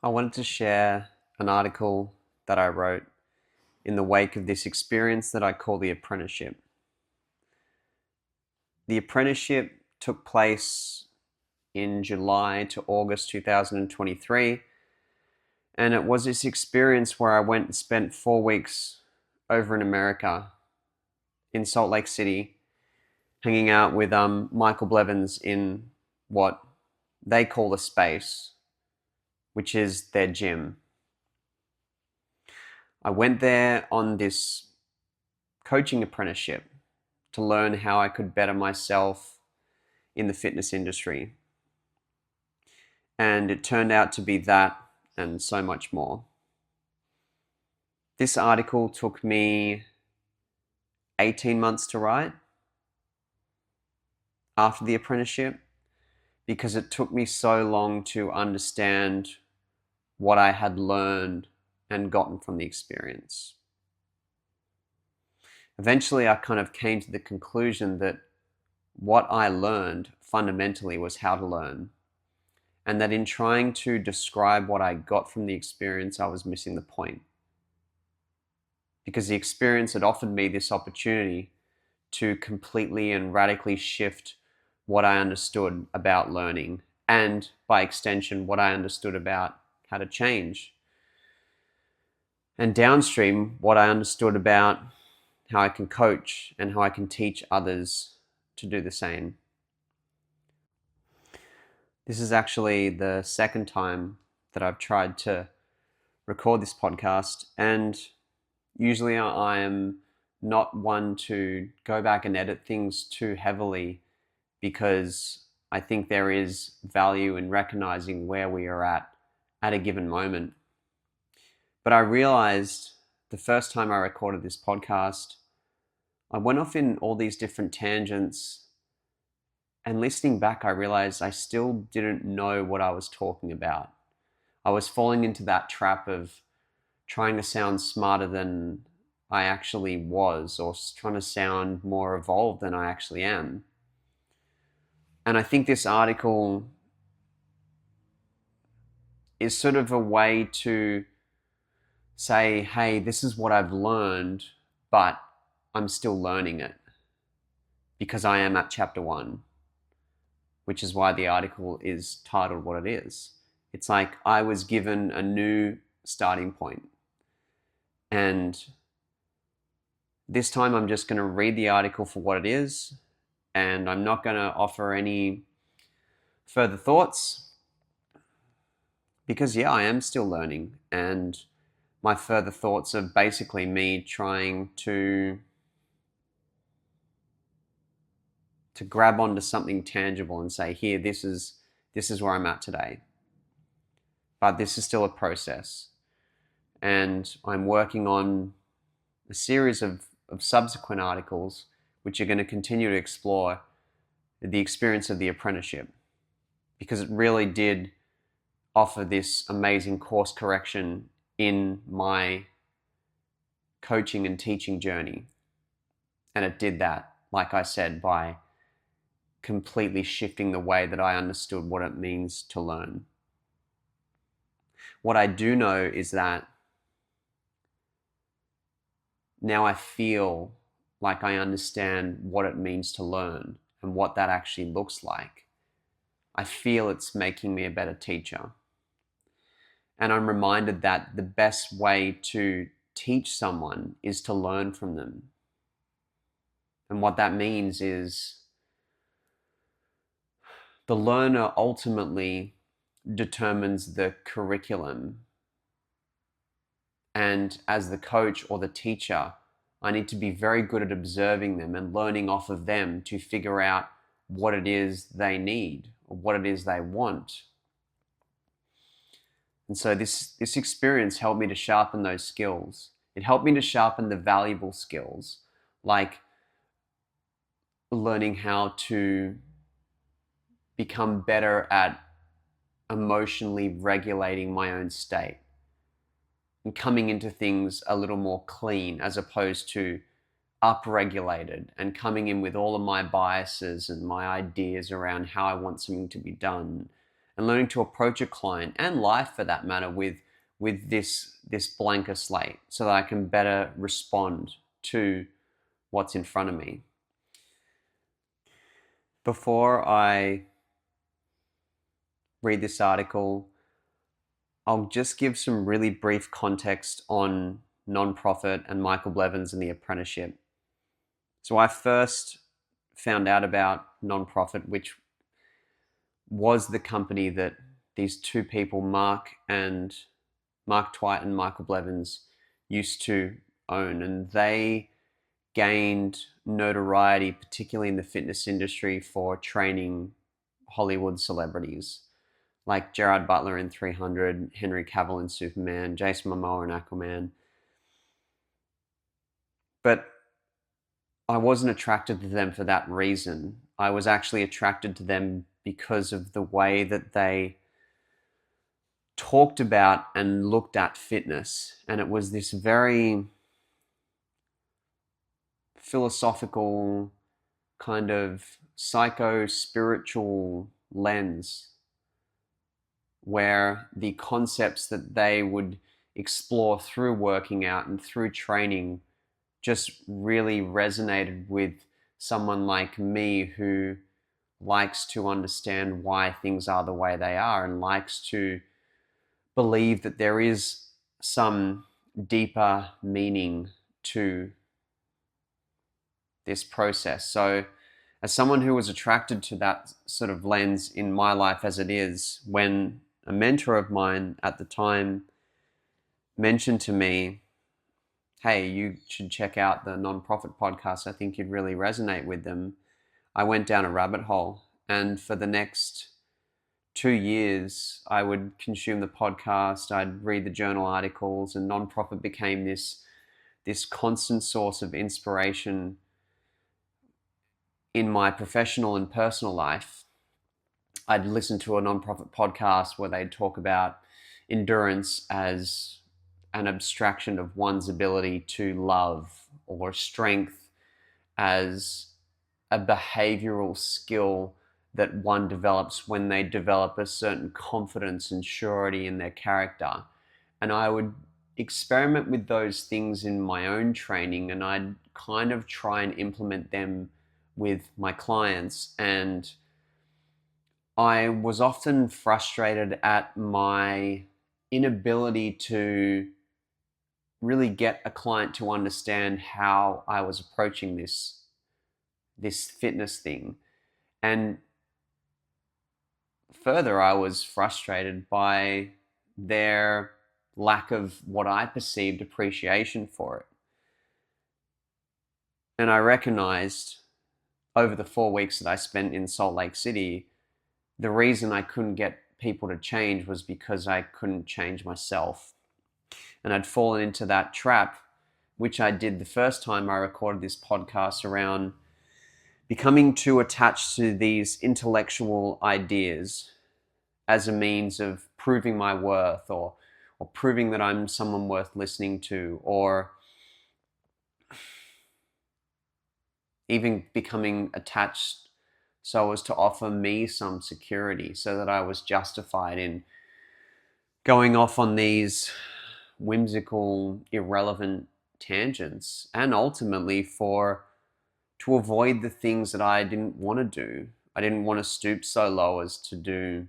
I wanted to share an article that I wrote in the wake of this experience that I call the apprenticeship. The apprenticeship took place in July to August 2023, and it was this experience where I went and spent 4 weeks over in America, in Salt Lake City, hanging out with Michael Blevins in what they call the space, which is their gym. I went there on this coaching apprenticeship to learn how I could better myself in the fitness industry. And it turned out to be that and so much more. This article took me 18 months to write after the apprenticeship because it took me so long to understand what I had learned and gotten from the experience. Eventually, I kind of came to the conclusion that what I learned fundamentally was how to learn, and that in trying to describe what I got from the experience, I was missing the point. Because the experience had offered me this opportunity to completely and radically shift what I understood about learning, and by extension, what I understood about how to change. And downstream, what I understood about how I can coach and how I can teach others to do the same. This is actually the second time that I've tried to record this podcast, and usually I am not one to go back and edit things too heavily because I think there is value in recognizing where we are at a given moment. But I realized the first time I recorded this podcast, I went off in all these different tangents, and listening back, I realized I still didn't know what I was talking about. I was falling into that trap of trying to sound smarter than I actually was, or trying to sound more evolved than I actually am. And I think this article is sort of a way to say, hey, this is what I've learned, but I'm still learning it because I am at chapter 1, which is why the article is titled what it is. It's like I was given a new starting point. And this time I'm just going to read the article for what it is, and I'm not going to offer any further thoughts because, yeah, I am still learning. And my further thoughts are basically me trying to grab onto something tangible and say, here, this is where I'm at today. But this is still a process. And I'm working on a series of subsequent articles which are going to continue to explore the experience of the apprenticeship, because it really did offer this amazing course correction in my coaching and teaching journey. And it did that, like I said, by completely shifting the way that I understood what it means to learn. What I do know is that now I feel like I understand what it means to learn and what that actually looks like. I feel it's making me a better teacher. And I'm reminded that the best way to teach someone is to learn from them. And what that means is the learner ultimately determines the curriculum. And as the coach or the teacher, I need to be very good at observing them and learning off of them to figure out what it is they need or what it is they want. And so this experience helped me to sharpen those skills. It helped me to sharpen the valuable skills, like learning how to become better at emotionally regulating my own state and coming into things a little more clean as opposed to upregulated, and coming in with all of my biases and my ideas around how I want something to be done and learning to approach a client and life for that matter with this blanker slate so that I can better respond to what's in front of me. Before I read this article, I'll just give some really brief context on nonprofit and Michael Blevins and the Apprenticeship. So I first found out about nonprofit, which was the company that these two people, Mark Twight and Michael Blevins, used to own, and they gained notoriety, particularly in the fitness industry, for training Hollywood celebrities like Gerard Butler in 300, Henry Cavill in Superman, Jason Momoa in Aquaman. But I wasn't attracted to them for that reason. I was actually attracted to them because of the way that they talked about and looked at fitness. And it was this very philosophical, kind of psycho-spiritual lens where the concepts that they would explore through working out and through training just really resonated with someone like me who likes to understand why things are the way they are and likes to believe that there is some deeper meaning to this process. So as someone who was attracted to that sort of lens in my life as it is, when a mentor of mine at the time mentioned to me, hey, you should check out the nonprofit podcast, I think you'd really resonate with them, I went down a rabbit hole. And for the next 2 years, I would consume the podcast, I'd read the journal articles, and nonprofit became this constant source of inspiration in my professional and personal life. I'd listen to a nonprofit podcast where they'd talk about endurance as an abstraction of one's ability to love, or strength as a behavioral skill that one develops when they develop a certain confidence and surety in their character. And I would experiment with those things in my own training, and I'd kind of try and implement them with my clients. And I was often frustrated at my inability to really get a client to understand how I was approaching this fitness thing. And further, I was frustrated by their lack of what I perceived appreciation for it. And I recognized over the 4 weeks that I spent in Salt Lake City, the reason I couldn't get people to change was because I couldn't change myself. And I'd fallen into that trap, which I did the first time I recorded this podcast, around becoming too attached to these intellectual ideas as a means of proving my worth, or proving that I'm someone worth listening to, or even becoming attached so as to offer me some security, so that I was justified in going off on these whimsical, irrelevant tangents, and ultimately to avoid the things that I didn't want to do. I didn't want to stoop so low as to do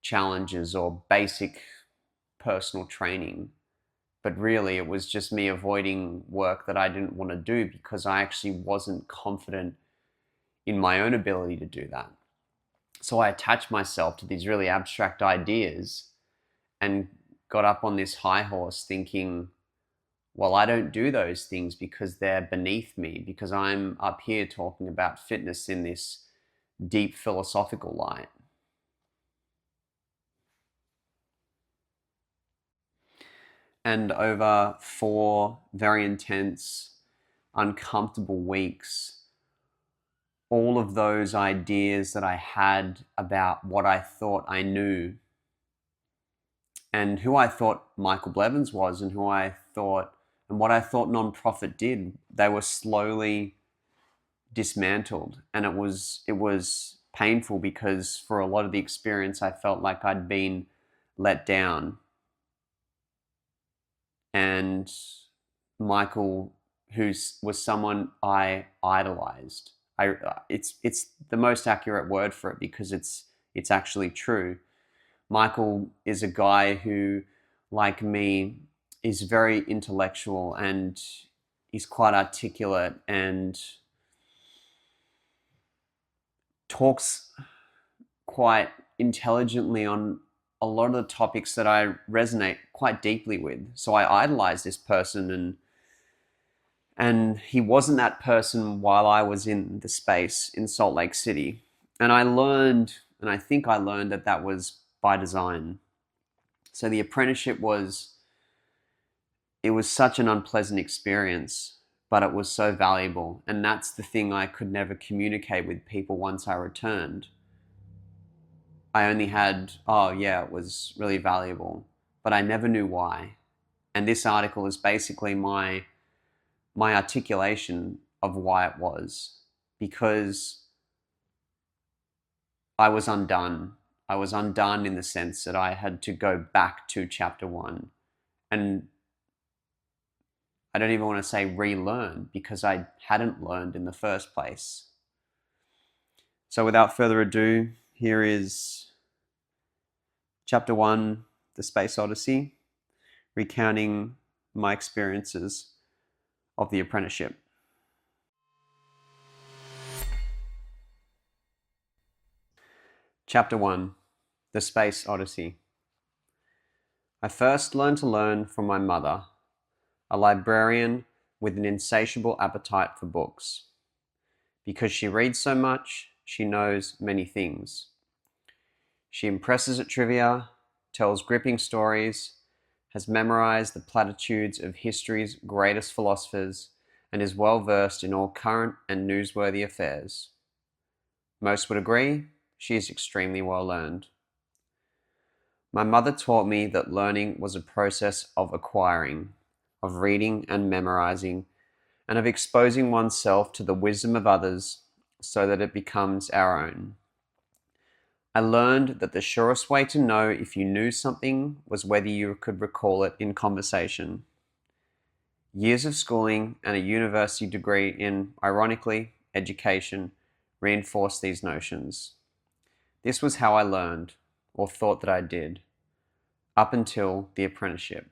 challenges or basic personal training. But really, it was just me avoiding work that I didn't want to do because I actually wasn't confident in my own ability to do that. So I attached myself to these really abstract ideas and got up on this high horse thinking, well, I don't do those things because they're beneath me, because I'm up here talking about fitness in this deep philosophical light. And over 4 very intense, uncomfortable weeks, all of those ideas that I had about what I thought I knew and who I thought Michael Blevins was, and what I thought nonprofit did, they were slowly dismantled. And it was painful because for a lot of the experience, I felt like I'd been let down. And Michael, was someone I idolized. It's the most accurate word for it because it's actually true. Michael is a guy who, like me, is very intellectual and he's quite articulate and talks quite intelligently on a lot of the topics that I resonate quite deeply with. So I idolize this person, and he wasn't that person while I was in the space in Salt Lake City. And I learned, and I think I learned that that was by design. So the apprenticeship it was such an unpleasant experience, but it was so valuable. And that's the thing I could never communicate with people once I returned. I only had, oh yeah, it was really valuable, but I never knew why. And this article is basically my articulation of why it was, because I was undone. I was undone in the sense that I had to go back to chapter one, and I don't even want to say relearn because I hadn't learned in the first place. So without further ado, here is chapter one, The Space Odyssey, recounting my experiences of the apprenticeship. Chapter 1, The Space Odyssey. I first learned to learn from my mother, a librarian with an insatiable appetite for books. Because she reads so much, she knows many things. She impresses at trivia, tells gripping stories, has memorized the platitudes of history's greatest philosophers, and is well versed in all current and newsworthy affairs. Most would agree, she is extremely well learned. My mother taught me that learning was a process of acquiring, of reading and memorizing, and of exposing oneself to the wisdom of others so that it becomes our own. I learned that the surest way to know if you knew something was whether you could recall it in conversation. Years of schooling and a university degree in, ironically, education reinforced these notions. This was how I learned, or thought that I did, up until the apprenticeship.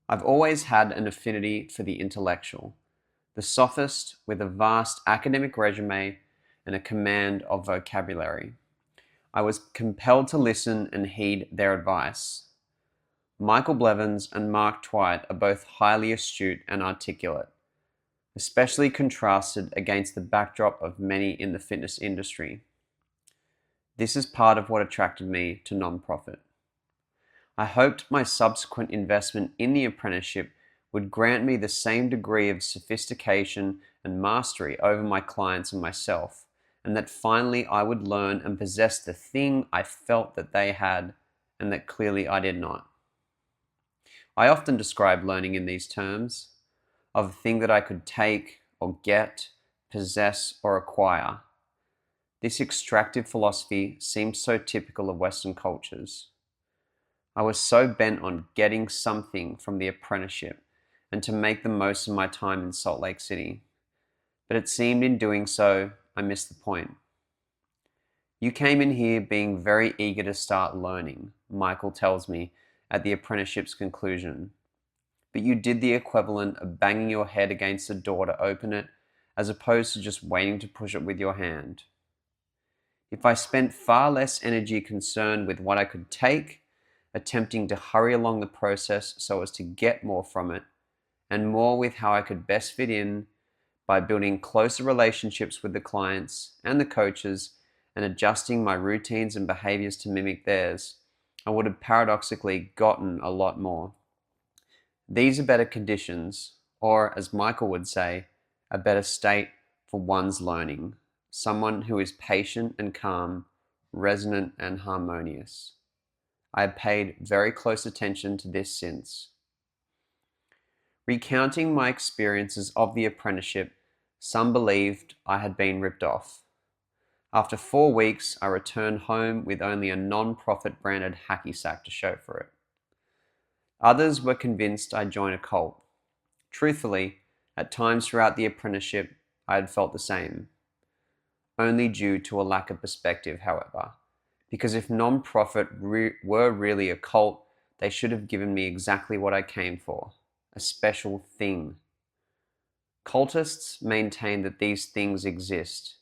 I've always had an affinity for the intellectual, the sophist with a vast academic resume and a command of vocabulary. I was compelled to listen and heed their advice. Michael Blevins and Mark Twight are both highly astute and articulate, especially contrasted against the backdrop of many in the fitness industry. This is part of what attracted me to nonprofit. I hoped my subsequent investment in the apprenticeship would grant me the same degree of sophistication and mastery over my clients and myself, and that finally I would learn and possess the thing I felt that they had and that clearly I did not. I often describe learning in these terms, of a thing that I could take or get, possess or acquire. This extractive philosophy seems so typical of Western cultures. I was so bent on getting something from the apprenticeship and to make the most of my time in Salt Lake City. But it seemed in doing so, I missed the point. You came in here being very eager to start learning, Michael tells me at the apprenticeship's conclusion. But you did the equivalent of banging your head against a door to open it, as opposed to just waiting to push it with your hand. If I spent far less energy concerned with what I could take, attempting to hurry along the process so as to get more from it, and more with how I could best fit in by building closer relationships with the clients and the coaches and adjusting my routines and behaviors to mimic theirs, I would have paradoxically gotten a lot more. These are better conditions, or as Michael would say, a better state for one's learning. Someone who is patient and calm, resonant and harmonious. I have paid very close attention to this since. Recounting my experiences of the apprenticeship, some believed I had been ripped off. After 4 weeks, I returned home with only a non-profit branded hacky sack to show for it. Others were convinced I'd join a cult. Truthfully, at times throughout the apprenticeship, I had felt the same. Only due to a lack of perspective, however. Because if non-profit were really a cult, they should have given me exactly what I came for, a special thing. Cultists maintain that these things exist,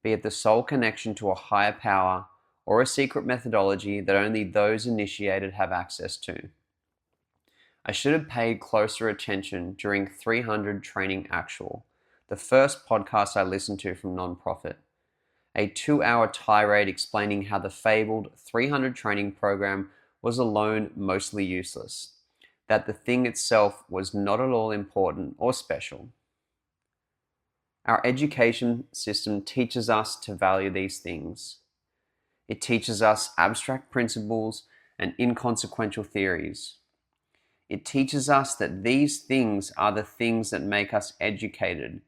be it the sole connection to a higher power or a secret methodology that only those initiated have access to. I should have paid closer attention during 300 Training Actual, the first podcast I listened to from Nonprofit. A 2-hour tirade explaining how the fabled 300 training program was alone mostly useless, that the thing itself was not at all important or special. Our education system teaches us to value these things. It teaches us abstract principles and inconsequential theories. It teaches us that these things are the things that make us educated,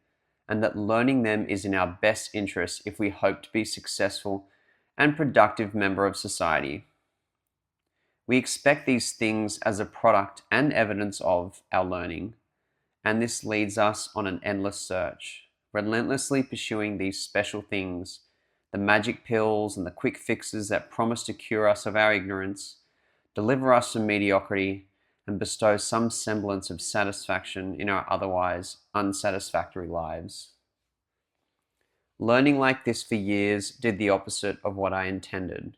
and that learning them is in our best interest if we hope to be a successful and productive member of society. We expect these things as a product and evidence of our learning, and this leads us on an endless search, relentlessly pursuing these special things, the magic pills and the quick fixes that promise to cure us of our ignorance, deliver us from mediocrity, and bestow some semblance of satisfaction in our otherwise unsatisfactory lives. Learning like this for years did the opposite of what I intended.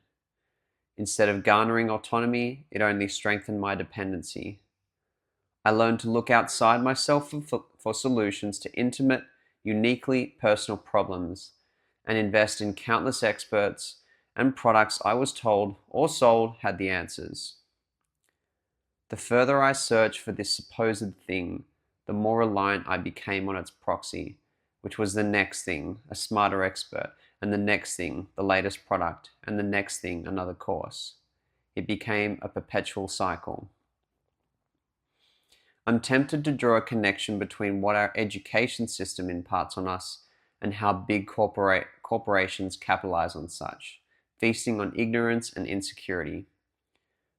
Instead of garnering autonomy, it only strengthened my dependency. I learned to look outside myself for solutions to intimate, uniquely personal problems, and invest in countless experts and products I was told or sold had the answers. The further I searched for this supposed thing, the more reliant I became on its proxy, which was the next thing, a smarter expert, and the next thing, the latest product, and the next thing, another course. It became a perpetual cycle. I'm tempted to draw a connection between what our education system imparts on us and how big corporations capitalize on such, feasting on ignorance and insecurity.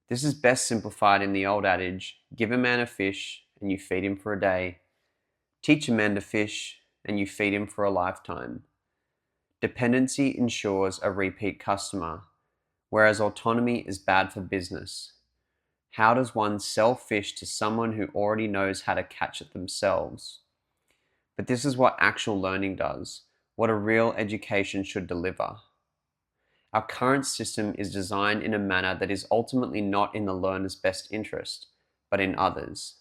This is best simplified in the old adage, give a man a fish and you feed him for a day. Teach a man to fish and you feed him for a lifetime. Dependency ensures a repeat customer, whereas autonomy is bad for business. How does one sell fish to someone who already knows how to catch it themselves? But this is what actual learning does, what a real education should deliver. Our current system is designed in a manner that is ultimately not in the learner's best interest, but in others.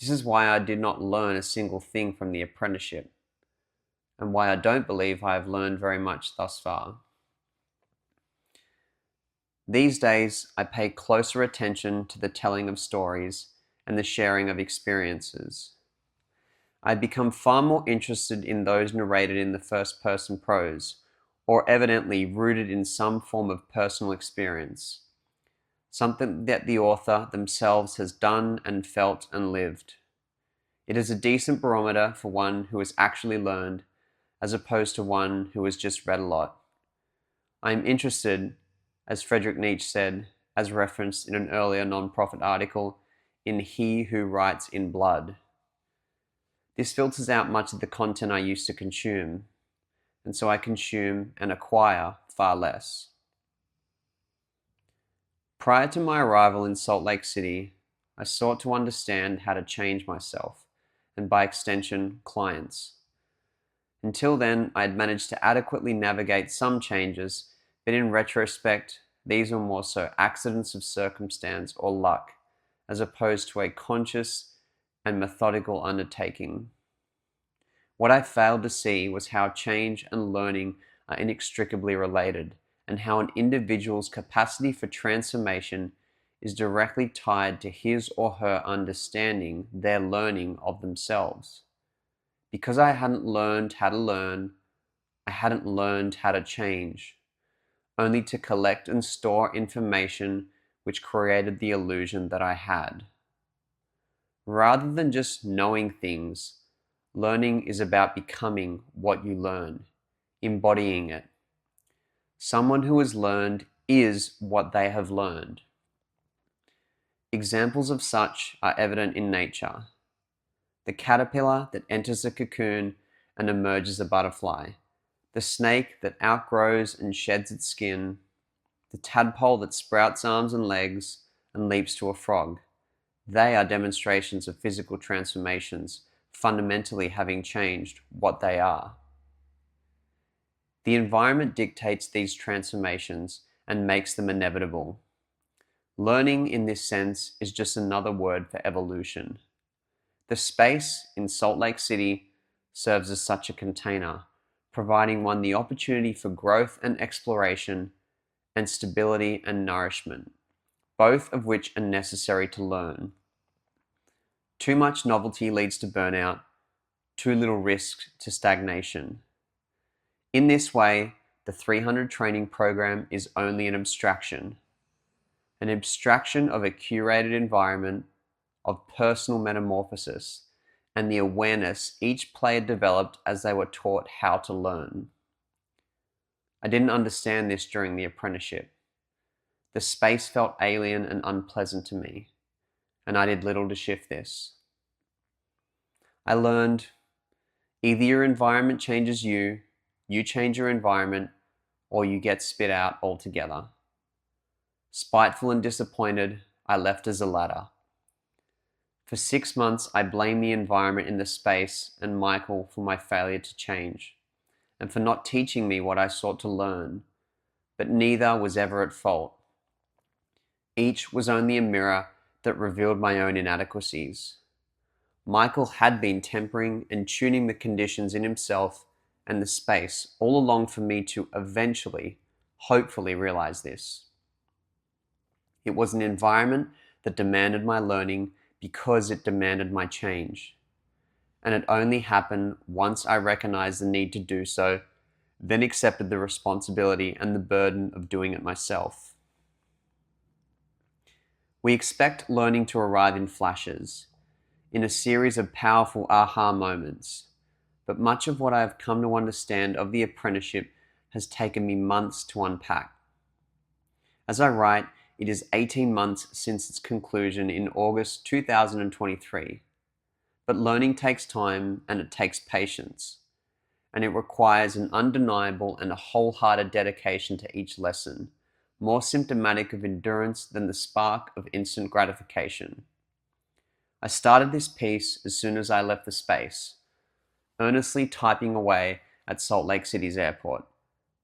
This is why I did not learn a single thing from the apprenticeship, and why I don't believe I have learned very much thus far. These days, I pay closer attention to the telling of stories and the sharing of experiences. I become far more interested in those narrated in the first-person prose, or evidently rooted in some form of personal experience, something that the author themselves has done and felt and lived. It is a decent barometer for one who has actually learned, as opposed to one who has just read a lot. I am interested, as Friedrich Nietzsche said, as referenced in an earlier non-profit article, in he who writes in blood. This filters out much of the content I used to consume, and so I consume and acquire far less. Prior to my arrival in Salt Lake City, I sought to understand how to change myself, and by extension, clients. Until then, I had managed to adequately navigate some changes, but in retrospect, these were more so accidents of circumstance or luck, as opposed to a conscious and methodical undertaking. What I failed to see was how change and learning are inextricably related, and how an individual's capacity for transformation is directly tied to his or her understanding their learning of themselves. Because I hadn't learned how to learn, I hadn't learned how to change, only to collect and store information which created the illusion that I had. Rather than just knowing things, learning is about becoming what you learn, embodying it, Someone who has learned is what they have learned. Examples of such are evident in nature. The caterpillar that enters a cocoon and emerges a butterfly, the snake that outgrows and sheds its skin, the tadpole that sprouts arms and legs and leaps to a frog. They are demonstrations of physical transformations, fundamentally having changed what they are. The environment dictates these transformations and makes them inevitable. Learning in this sense is just another word for evolution. The space in Salt Lake City serves as such a container, providing one the opportunity for growth and exploration and stability and nourishment, both of which are necessary to learn. Too much novelty leads to burnout, too little risk to stagnation. In this way, the 300 training program is only an abstraction of a curated environment of personal metamorphosis and the awareness each player developed as they were taught how to learn. I didn't understand this during the apprenticeship. The space felt alien and unpleasant to me, and I did little to shift this. I learned either your environment changes you change your environment, or you get spit out altogether. Spiteful and disappointed, I left as a ladder. For 6 months, I blamed the environment in the space and Michael for my failure to change, and for not teaching me what I sought to learn, but neither was ever at fault. Each was only a mirror that revealed my own inadequacies. Michael had been tempering and tuning the conditions in himself and the space all along for me to eventually, hopefully, realize this. It was an environment that demanded my learning because it demanded my change. And it only happened once I recognized the need to do so, then accepted the responsibility and the burden of doing it myself. We expect learning to arrive in flashes, in a series of powerful aha moments. But much of what I have come to understand of the apprenticeship has taken me months to unpack. As I write, it is 18 months since its conclusion in August 2023. But learning takes time and it takes patience. And it requires an undeniable and a wholehearted dedication to each lesson, more symptomatic of endurance than the spark of instant gratification. I started this piece as soon as I left the space, earnestly typing away at Salt Lake City's airport,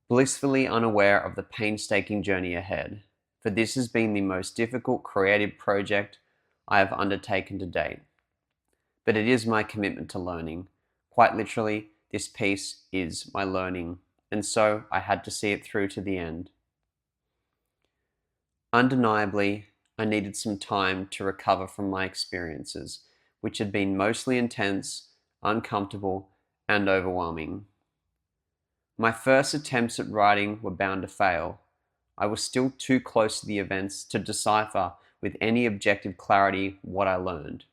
blissfully unaware of the painstaking journey ahead, for this has been the most difficult creative project I have undertaken to date. But it is my commitment to learning. Quite literally, this piece is my learning, and so I had to see it through to the end. Undeniably, I needed some time to recover from my experiences, which had been mostly intense, uncomfortable, and overwhelming. My first attempts at writing were bound to fail. I was still too close to the events to decipher with any objective clarity what I learned.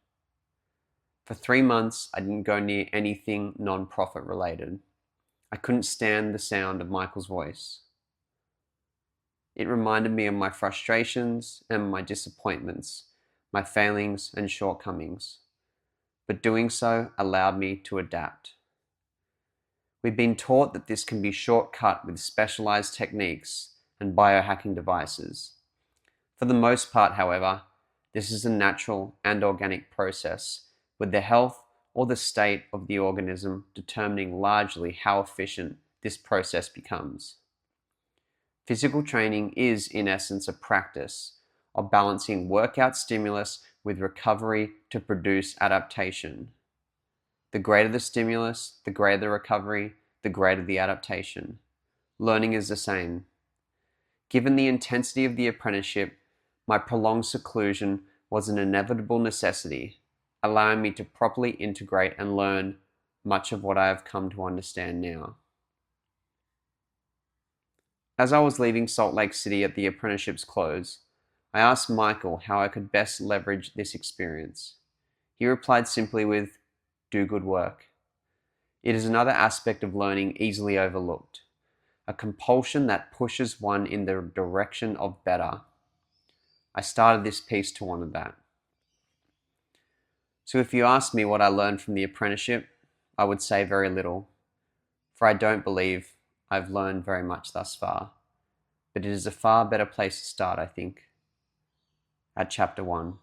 For 3 months, I didn't go near anything non-profit related. I couldn't stand the sound of Michael's voice. It reminded me of my frustrations and my disappointments, my failings and shortcomings. But doing so allowed me to adapt. We've been taught that this can be shortcut with specialized techniques and biohacking devices. For the most part, however, this is a natural and organic process, with the health or the state of the organism determining largely how efficient this process becomes. Physical training is, in essence, a practice of balancing workout stimulus with recovery to produce adaptation. The greater the stimulus, the greater the recovery, the greater the adaptation. Learning is the same. Given the intensity of the apprenticeship, my prolonged seclusion was an inevitable necessity, allowing me to properly integrate and learn much of what I have come to understand now. As I was leaving Salt Lake City at the apprenticeship's close, I asked Michael how I could best leverage this experience. He replied simply with, "Do good work." It is another aspect of learning easily overlooked. a compulsion that pushes one in the direction of better. I started this piece to honor that. So if you ask me what I learned from the apprenticeship, I would say very little, for I don't believe I've learned very much thus far. But it is a far better place to start, I think, at chapter 1.